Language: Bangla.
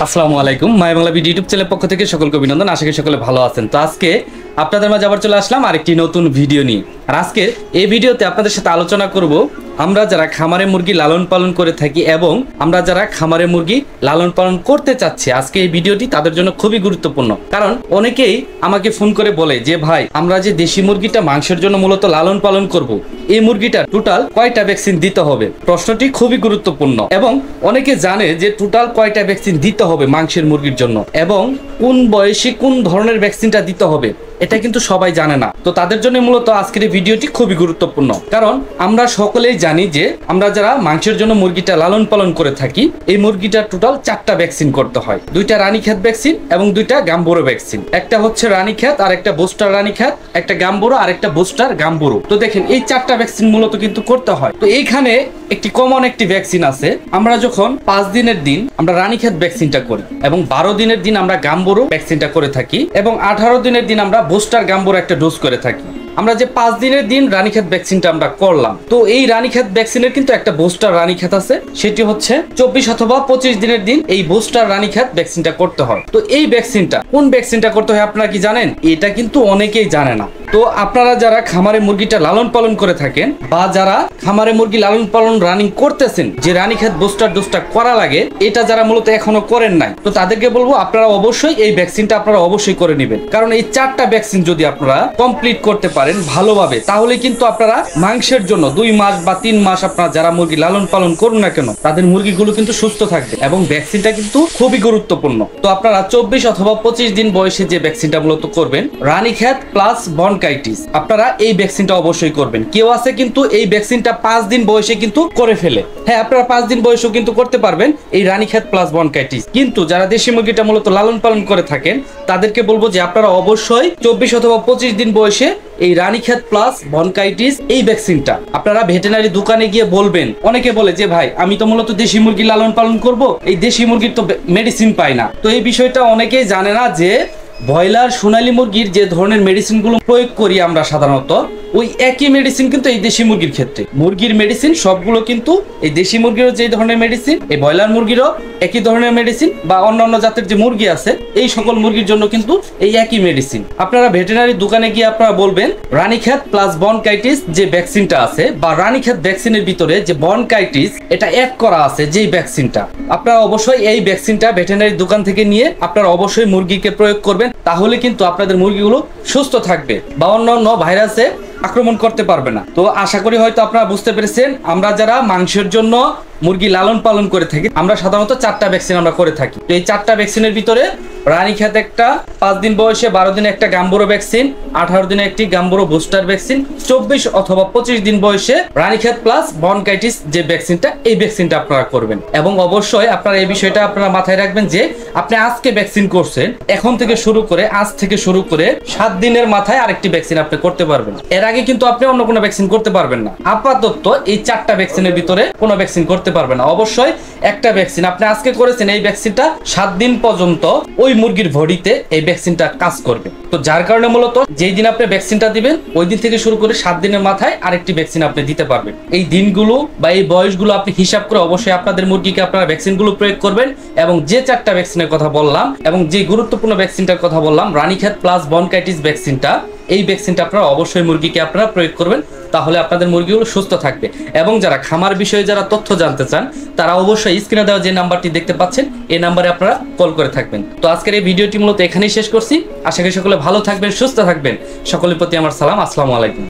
আসসালামু আলাইকুম। মাই বাংলা ভিডিও ইউটিউব চ্যানেলের পক্ষ থেকে সকলকে অভিনন্দন। আশা করি সকলে ভালো আছেন। তো আজকে আপনাদের মাঝে আবার চলে আসলাম আরেকটি নতুন ভিডিও নিয়ে। আর আজকে এই ভিডিওতে আপনাদের সাথে আলোচনা করব আমরা যারা খামারে মুরগি লালন পালন করে থাকি এবং আমরা যারা খামারে মুরগি লালন পালন করতে চাচ্ছি, আজকে এই ভিডিওটি তাদের জন্য খুবই গুরুত্বপূর্ণ। কারণ অনেকেই আমাকে ফোন করে বলে যে ভাই, আমরা যে দেশি মুরগিটা মাংসের জন্য মূলত লালন পালন করব, এই মুরগিটা টোটাল কয়টা ভ্যাকসিন দিতে হবে? প্রশ্নটি খুবই গুরুত্বপূর্ণ এবং অনেকে জানে যে টোটাল কয়টা ভ্যাকসিন দিতে হবে মাংসের মুরগির জন্য এবং কোন বয়সে কোন ধরনের ভ্যাকসিনটা দিতে হবে এটা কিন্তু সবাই জানে না। তো তাদের জন্য মূলত আজকের এই ভিডিওটি খুবই গুরুত্বপূর্ণ। কারণ আমরা সকলেই জানি যে আমরা যারা মাংসের জন্য মুরগিটা লালন পালন করে থাকি, এই মুরগিটা টোটাল 4টা ভ্যাকসিন করতে হয়। 2টা রানীক্ষেত ভ্যাকসিন এবং 2টা গাম্বুরো ভ্যাকসিন। একটা হচ্ছে রানীক্ষেত আর একটা বুস্টার রানীক্ষেত, একটা গাম্বুরো আর একটা বুস্টার গাম্বুরো। তো দেখেন এই 4টা ভ্যাকসিন মূলত কিন্তু করতে হয়। তো এইখানে একটি কমন একটি ভ্যাকসিন আছে। আমরা যখন 5 দিনের দিন আমরা রানীক্ষেত ভ্যাকসিনটা করি এবং 12 দিনের দিন আমরা গাম্বুরো ভ্যাকসিনটা করে থাকি এবং 18 দিনের দিন আমরা বুস্টার গাম্বুরো একটা ডোজ করে থাকি। আমরা যে 5 দিনের দিন রানীক্ষেত ভ্যাকসিনটা আমরা করলাম, তো এই রানীক্ষেত ভ্যাকসিনের কিন্তু একটা বুস্টার রানীক্ষেত আছে, সেটি হচ্ছে 24 অথবা 25 দিনের দিন এই বুস্টার রানীক্ষেত ভ্যাকসিনটা করতে হয়। তো এই ভ্যাকসিনটা কোন ভ্যাকসিনটা করতে হয় আপনারা কি জানেন? এটা কিন্তু অনেকেই জানে না। তো আপনারা যারা খামারে মুরগিটা লালন পালন করে থাকেন বা যারা খামারে মুরগি লালন পালন রানিং করতেছেন, যে রানীক্ষেত বুস্টার ডোজটা করা লাগে, এটা যারা মূলত এখনো করেন নাই, তো তাদেরকে বলবো আপনারা অবশ্যই এই ভ্যাকসিনটা আপনারা অবশ্যই করে নেবেন। কারণ এই 4টা ভ্যাকসিন যদি আপনারা কমপ্লিট করতে পারেন ভালোভাবে, তাহলে কিন্তু আপনারা মাংসের জন্য 2 মাস বা 3 মাস আপনারা যারা মুরগি লালন পালন করুন না কেন, তাদের মুরগিগুলো কিন্তু সুস্থ থাকবে এবং ভ্যাকসিনটা কিন্তু খুবই গুরুত্বপূর্ণ। তো আপনারা 24 অথবা 25 দিন বয়সে যে ভ্যাকসিনটা মূলত করবেন, রানীক্ষেত প্লাস বনকাইটিস, আপনারা এই ভ্যাকসিনটা অবশ্যই করবেন। কেউ আছে কিন্তু এই ভ্যাকসিনটা 5 দিন বয়সে কিন্তু করে ফেলে। হ্যাঁ, আপনারা 5 দিন বয়সেও কিন্তু করতে পারবেন এই রানীক্ষেত প্লাস বনকাইটিস। কিন্তু যারা দেশি মুরগিটা মূলত লালন পালন করে থাকেন, তাদেরকে বলবো যে আপনারা অবশ্যই 24 অথবা 25 দিন বয়সে এই রানীক্ষেত প্লাস বনকাইটিস এই ভ্যাকসিনটা আপনারা ভেটেরিনারি দোকানে গিয়ে বলবেন। অনেকে বলে যে ভাই, আমি তো মূলত দেশি মুরগি লালন পালন করব, এই দেশি মুরগির তো মেডিসিন পাই না। তো এই বিষয়টা অনেকেই জানে না যে ব্রয়লার সোনালী মুরগির যে ধরনের মেডিসিনগুলো প্রয়োগ করি আমরা সাধারণত, ওই একই মেডিসিন কিন্তু এই দেশি মুরগির ক্ষেত্রে। মুরগির মেডিসিন সবগুলো কিন্তু এই দেশি মুরগিরও যে ধরনের মেডিসিন, এই ব্রয়লার মুরগিরও একই ধরনের মেডিসিন, বা অন্যান্য জাতের যে মুরগি আছে এই সকল মুরগির জন্য কিন্তু এই একই মেডিসিন। আপনারা ভেটেরিনারি দোকানে গিয়ে আপনারা বলবেন রানীক্ষেত প্লাস বনকাইটিস যে ভ্যাকসিনটা আছে, বা রানীক্ষেত ভ্যাকসিনের ভিতরে যে বনকাইটিস এটা অ্যাড করা আছে যেই ভ্যাকসিনটা, আপনারা অবশ্যই এই ভ্যাকসিনটা ভেটেরিনারি দোকান থেকে নিয়ে আপনারা অবশ্যই মুরগিকে প্রয়োগ করবেন। তাহলে কিন্তু আপনাদের মুরগিগুলো সুস্থ থাকবে বা অন্যান্য ভাইরাসে আক্রমণ করতে পারবে না। তো আশা করি হয়তো আপনারা বুঝতে পেরেছেন, আমরা যারা মাংসের জন্য মুরগি লালন পালন করে থাকি, আমরা সাধারণত 4টা ভ্যাকসিন আমরা করে থাকি। তো এই 4টা ভ্যাকসিনের ভিতরে রানীক্ষেত একটা 5 দিন বয়সে, 12 দিনে একটা গাম্বুরো ভ্যাকসিন, 18 দিনে একটি গাম্বুরো বুস্টার ভ্যাকসিন, 24 অথবা 25 দিন বয়সে রানীক্ষেত প্লাস বনকাইটিস যে ভ্যাকসিনটা, এই ভ্যাকসিনটা আপনারা করবেন। এবং অবশ্যই আপনারা এই বিষয়টা আপনারা মাথায় রাখবেন যে আপনি আজকে ভ্যাকসিন করছেন, এখন থেকে শুরু করে আজ থেকে শুরু করে 7 দিনের মাথায় আরেকটি ভ্যাকসিন আপনি করতে পারবেন। এর আগে কিন্তু আপনি অন্য কোনো ভ্যাকসিন করতে পারবেন না। আপাতত এই 4টা ভ্যাকসিনের ভিতরে কোনো ভ্যাকসিন করতে পারবেন না। অবশ্যই একটা ভ্যাকসিন আপনি আজকে করেছেন, এই ভ্যাকসিনটা 7 দিন পর্যন্ত ওই মুরগির বডিতে এই ভ্যাকসিনটা কাজ করবে। তো যার কারণে মূলত যেই দিন আপনি ভ্যাকসিনটা দিবেন, ওই দিন থেকে শুরু করে 7 দিনের মাথায় আরেকটি ভ্যাকসিন আপনি দিতে পারবেন। এই দিনগুলো বা এই বয়সগুলো আপনি হিসাব করে অবশ্যই আপনাদের মুরগিকে আপনারা ভ্যাকসিনগুলো প্রয়োগ করবেন। এবং যে 4টা ভ্যাকসিনের কথা বললাম এবং যে গুরুত্বপূর্ণ ভ্যাকসিনটার কথা বললাম, রানীক্ষেত প্লাস বনকাইটিস ভ্যাকসিনটা, এই ভ্যাকসিনটা আপনারা অবশ্যই মুরগিকে আপনারা প্রয়োগ করবেন। তাহলে আপনাদের মুরগিগুলো সুস্থ থাকবে। এবং যারা খামার বিষয়ে যারা তথ্য জানতে চান, তারা অবশ্যই স্ক্রিনে দেওয়া যে নাম্বারটি দেখতে পাচ্ছেন, এই নাম্বারে আপনারা কল করে থাকবেন। তো আজকের এই ভিডিওটি মূলত এখানেই শেষ করছি। আশা করি সকলে ভালো থাকবেন, সুস্থ থাকবেন। সকলের প্রতি আমার সালাম। আসসালামু আলাইকুম।